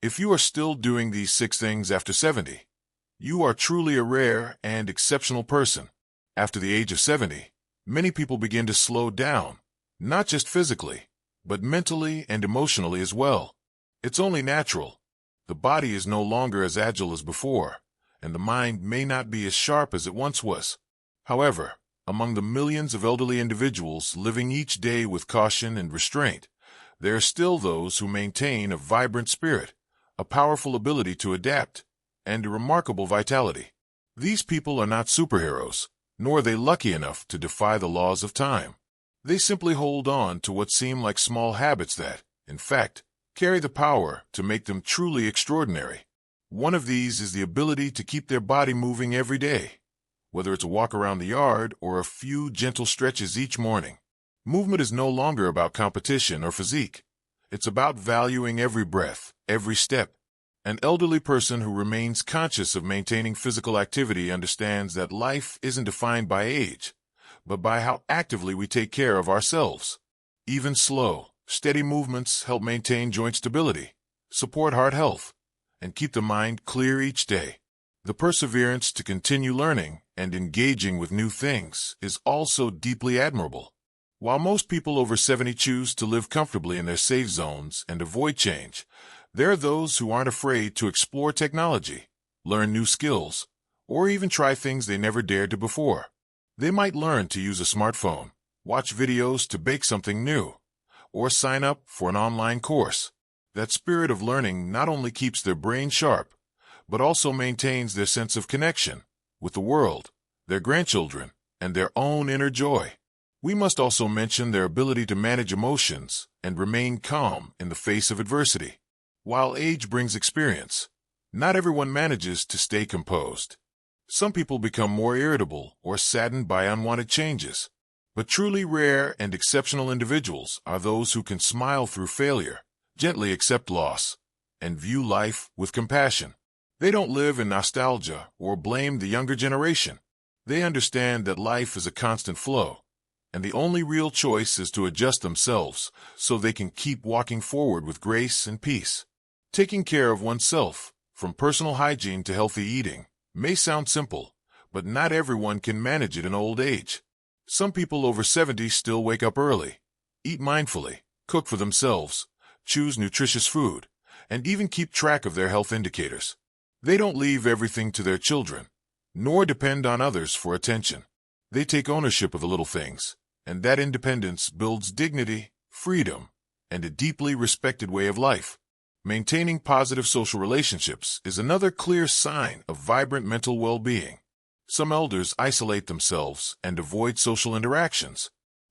If you are still doing these 6 things after 70, you are truly a rare and exceptional person. After the age of 70, many people begin to slow down, not just physically, but mentally and emotionally as well. It's only natural. The body is no longer as agile as before, and the mind may not be as sharp as it once was. However, among the millions of elderly individuals living each day with caution and restraint, there are still those who maintain a vibrant spirit, a powerful ability to adapt, and a remarkable vitality. These people are not superheroes, nor are they lucky enough to defy the laws of time. They simply hold on to what seem like small habits that, in fact, carry the power to make them truly extraordinary. One of these is the ability to keep their body moving every day, whether it's a walk around the yard or a few gentle stretches each morning. Movement is no longer about competition or physique. It's about valuing every breath, every step. An elderly person who remains conscious of maintaining physical activity understands that life isn't defined by age, but by how actively we take care of ourselves. Even slow, steady movements help maintain joint stability, support heart health, and keep the mind clear each day. The perseverance to continue learning and engaging with new things is also deeply admirable. While most people over 70 choose to live comfortably in their safe zones and avoid change, there are those who aren't afraid to explore technology, learn new skills, or even try things they never dared to before. They might learn to use a smartphone, watch videos to bake something new, or sign up for an online course. That spirit of learning not only keeps their brain sharp, but also maintains their sense of connection with the world, their grandchildren, and their own inner joy. We must also mention their ability to manage emotions and remain calm in the face of adversity. While age brings experience, not everyone manages to stay composed. Some people become more irritable or saddened by unwanted changes. But truly rare and exceptional individuals are those who can smile through failure, gently accept loss, and view life with compassion. They don't live in nostalgia or blame the younger generation. They understand that life is a constant flow, and the only real choice is to adjust themselves so they can keep walking forward with grace and peace. Taking care of oneself, from personal hygiene to healthy eating, may sound simple, but not everyone can manage it in old age. Some people over 70 still wake up early, eat mindfully, cook for themselves, choose nutritious food, and even keep track of their health indicators. They don't leave everything to their children, nor depend on others for attention. They take ownership of the little things, and that independence builds dignity, freedom, and a deeply respected way of life. Maintaining positive social relationships is another clear sign of vibrant mental well-being. Some elders isolate themselves and avoid social interactions,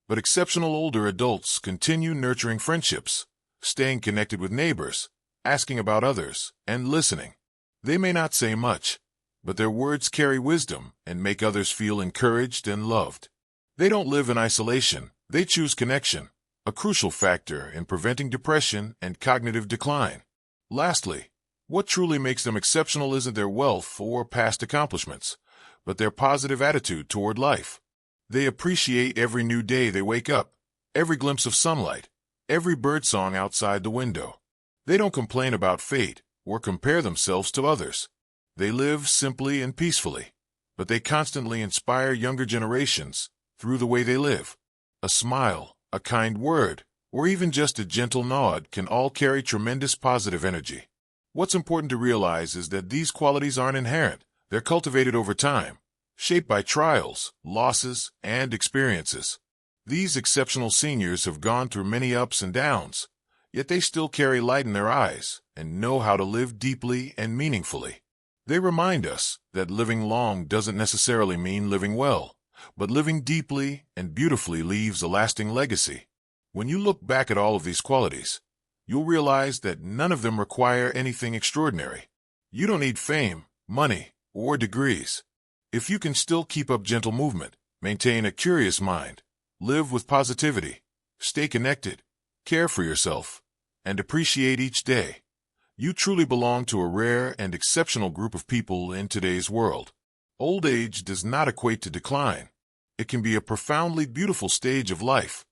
but exceptional older adults continue nurturing friendships, staying connected with neighbors, asking about others, and listening. They may not say much, but their words carry wisdom and make others feel encouraged and loved. They don't live in isolation, they choose connection, a crucial factor in preventing depression and cognitive decline. Lastly, what truly makes them exceptional isn't their wealth or past accomplishments, but their positive attitude toward life. They appreciate every new day they wake up, every glimpse of sunlight, every birdsong outside the window. They don't complain about fate or compare themselves to others. They live simply and peacefully, but they constantly inspire younger generations through the way they live. A smile, a kind word, or even just a gentle nod can all carry tremendous positive energy. What's important to realize is that these qualities aren't inherent. They're cultivated over time, shaped by trials, losses, and experiences. These exceptional seniors have gone through many ups and downs, yet they still carry light in their eyes and know how to live deeply and meaningfully. They remind us that living long doesn't necessarily mean living well, but living deeply and beautifully leaves a lasting legacy. When you look back at all of these qualities, you'll realize that none of them require anything extraordinary. You don't need fame, money, or degrees. If you can still keep up gentle movement, maintain a curious mind, live with positivity, stay connected, care for yourself, and appreciate each day, you truly belong to a rare and exceptional group of people in today's world. Old age does not equate to decline. It can be a profoundly beautiful stage of life,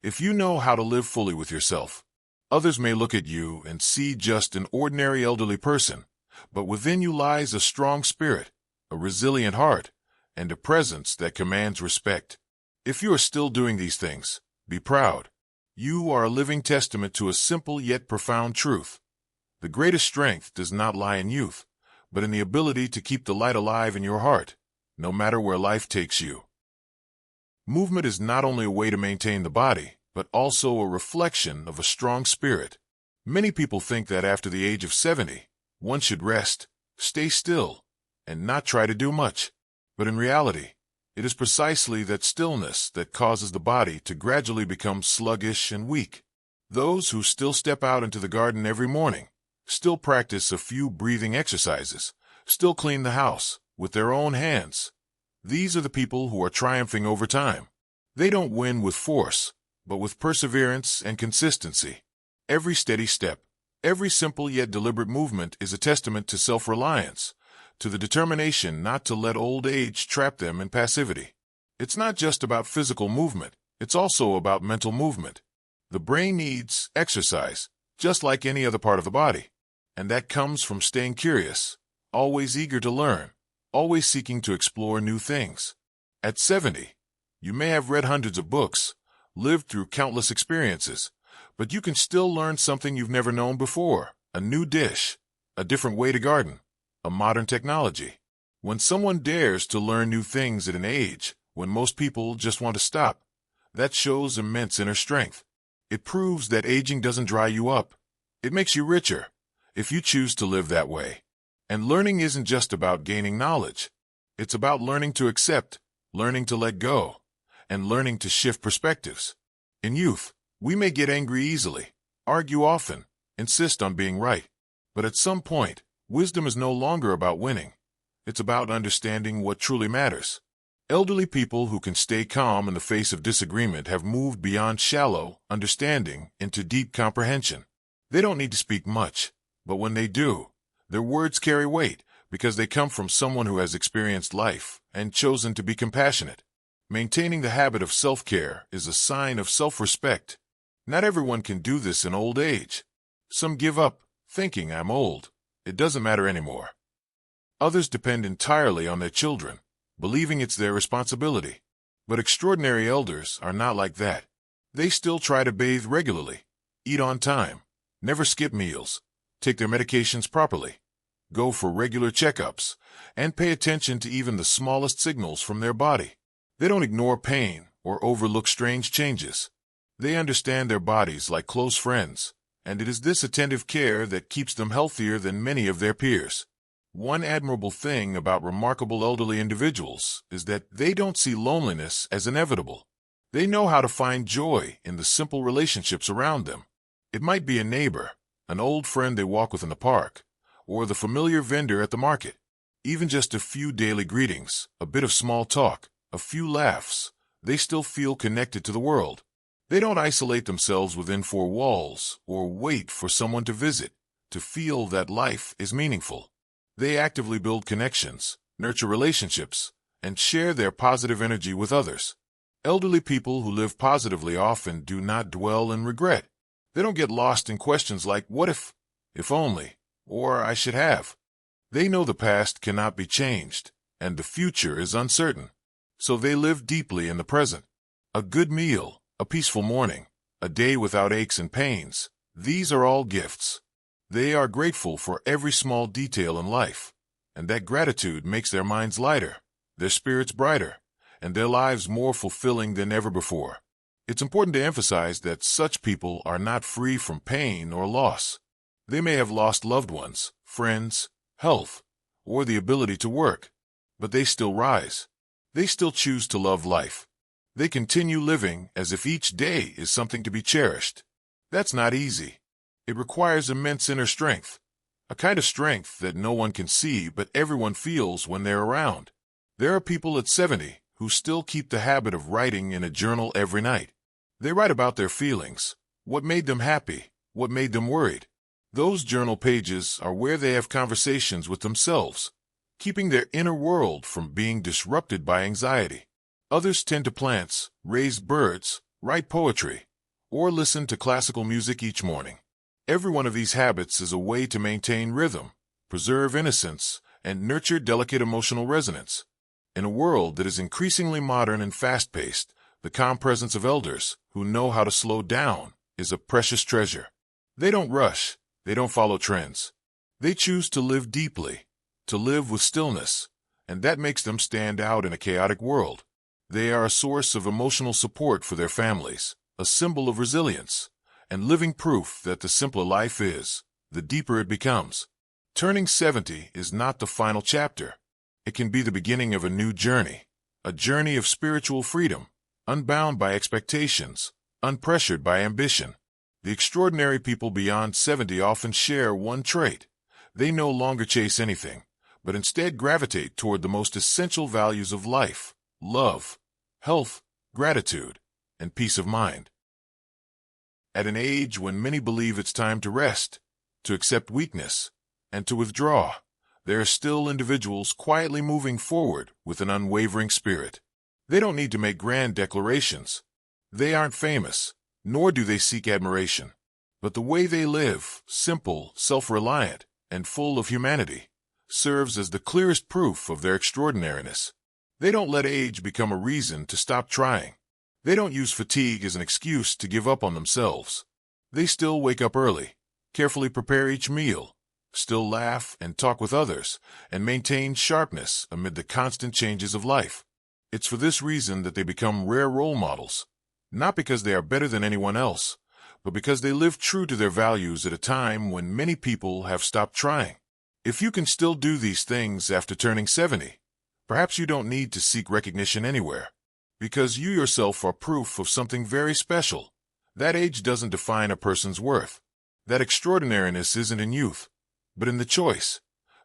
if you know how to live fully with yourself. Others may look at you and see just an ordinary elderly person, but within you lies a strong spirit, a resilient heart, and a presence that commands respect. If you are still doing these things, be proud. You are a living testament to a simple yet profound truth. The greatest strength does not lie in youth, but in the ability to keep the light alive in your heart, no matter where life takes you. Movement is not only a way to maintain the body, but also a reflection of a strong spirit. Many people think that after the age of 70, one should rest, stay still, and not try to do much. But in reality, it is precisely that stillness that causes the body to gradually become sluggish and weak. Those who still step out into the garden every morning, still practice a few breathing exercises, still clean the house with their own hands, these are the people who are triumphing over time. They don't win with force, but with perseverance and consistency. Every steady step, every simple yet deliberate movement is a testament to self-reliance, to the determination not to let old age trap them in passivity. It's not just about physical movement, it's also about mental movement. The brain needs exercise, just like any other part of the body, and that comes from staying curious, always eager to learn, always seeking to explore new things. At 70, you may have read hundreds of books, lived through countless experiences, but you can still learn something you've never known before, a new dish, a different way to garden, a modern technology. When someone dares to learn new things at an age when most people just want to stop, that shows immense inner strength. It proves that aging doesn't dry you up. It makes you richer, if you choose to live that way. And learning isn't just about gaining knowledge. It's about learning to accept, learning to let go, and learning to shift perspectives. In youth, we may get angry easily, argue often, insist on being right. But at some point, wisdom is no longer about winning. It's about understanding what truly matters. Elderly people who can stay calm in the face of disagreement have moved beyond shallow understanding into deep comprehension. They don't need to speak much, but when they do, their words carry weight because they come from someone who has experienced life and chosen to be compassionate. Maintaining the habit of self-care is a sign of self-respect. Not everyone can do this in old age. Some give up, thinking I'm old. It doesn't matter anymore. Others depend entirely on their children, believing it's their responsibility. But extraordinary elders are not like that. They still try to bathe regularly, eat on time, never skip meals, take their medications properly, go for regular checkups, and pay attention to even the smallest signals from their body. They don't ignore pain or overlook strange changes. They understand their bodies like close friends, and it is this attentive care that keeps them healthier than many of their peers. One admirable thing about remarkable elderly individuals is that they don't see loneliness as inevitable. They know how to find joy in the simple relationships around them. It might be a neighbor, an old friend they walk with in the park, or the familiar vendor at the market. Even just a few daily greetings, a bit of small talk, a few laughs, they still feel connected to the world. They don't isolate themselves within four walls or wait for someone to visit to feel that life is meaningful. They actively build connections, nurture relationships, and share their positive energy with others. Elderly people who live positively often do not dwell in regret. They don't get lost in questions like, what if only, or I should have. They know the past cannot be changed, and the future is uncertain. So they live deeply in the present. A good meal, a peaceful morning, a day without aches and pains, these are all gifts. They are grateful for every small detail in life, and that gratitude makes their minds lighter, their spirits brighter, and their lives more fulfilling than ever before. It's important to emphasize that such people are not free from pain or loss. They may have lost loved ones, friends, health, or the ability to work, but they still rise. They still choose to love life. They continue living as if each day is something to be cherished. That's not easy. It requires immense inner strength, a kind of strength that no one can see but everyone feels when they're around. There are people at 70 who still keep the habit of writing in a journal every night. They write about their feelings, what made them happy, what made them worried. Those journal pages are where they have conversations with themselves, keeping their inner world from being disrupted by anxiety. Others tend to plants, raise birds, write poetry, or listen to classical music each morning. Every one of these habits is a way to maintain rhythm, preserve innocence, and nurture delicate emotional resonance. In a world that is increasingly modern and fast-paced, the calm presence of elders who know how to slow down is a precious treasure. They don't rush, they don't follow trends. They choose to live deeply, to live with stillness, and that makes them stand out in a chaotic world. They are a source of emotional support for their families, a symbol of resilience, and living proof that the simpler life is, the deeper it becomes. Turning 70 is not the final chapter. It can be the beginning of a new journey, a journey of spiritual freedom, unbound by expectations, unpressured by ambition. The extraordinary people beyond 70 often share one trait. They no longer chase anything, but instead gravitate toward the most essential values of life: love, health, gratitude, and peace of mind. At an age when many believe it's time to rest, to accept weakness, and to withdraw, there are still individuals quietly moving forward with an unwavering spirit. They don't need to make grand declarations. They aren't famous, nor do they seek admiration. But the way they live, simple, self-reliant, and full of humanity, serves as the clearest proof of their extraordinariness. They don't let age become a reason to stop trying. They don't use fatigue as an excuse to give up on themselves. They still wake up early, carefully prepare each meal, still laugh and talk with others, and maintain sharpness amid the constant changes of life. It's for this reason that they become rare role models, not because they are better than anyone else, but because they live true to their values at a time when many people have stopped trying. If you can still do these things after turning 70, perhaps you don't need to seek recognition anywhere, because you yourself are proof of something very special. That age doesn't define a person's worth. That extraordinariness isn't in youth, but in the choice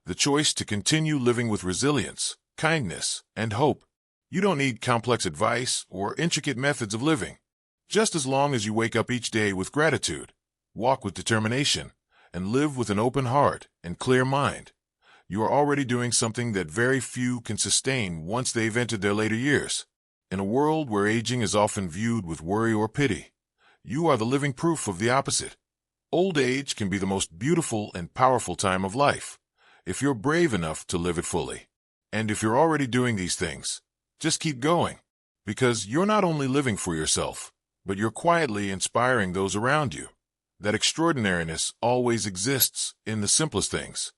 to continue living with resilience, kindness, and hope. You don't need complex advice or intricate methods of living. Just as long as you wake up each day with gratitude, walk with determination, and live with an open heart and clear mind, you are already doing something that very few can sustain once they've entered their later years. In a world where aging is often viewed with worry or pity, you are the living proof of the opposite. Old age can be the most beautiful and powerful time of life, if you're brave enough to live it fully. And if you're already doing these things, just keep going, because you're not only living for yourself, but you're quietly inspiring those around you. That extraordinariness always exists in the simplest things.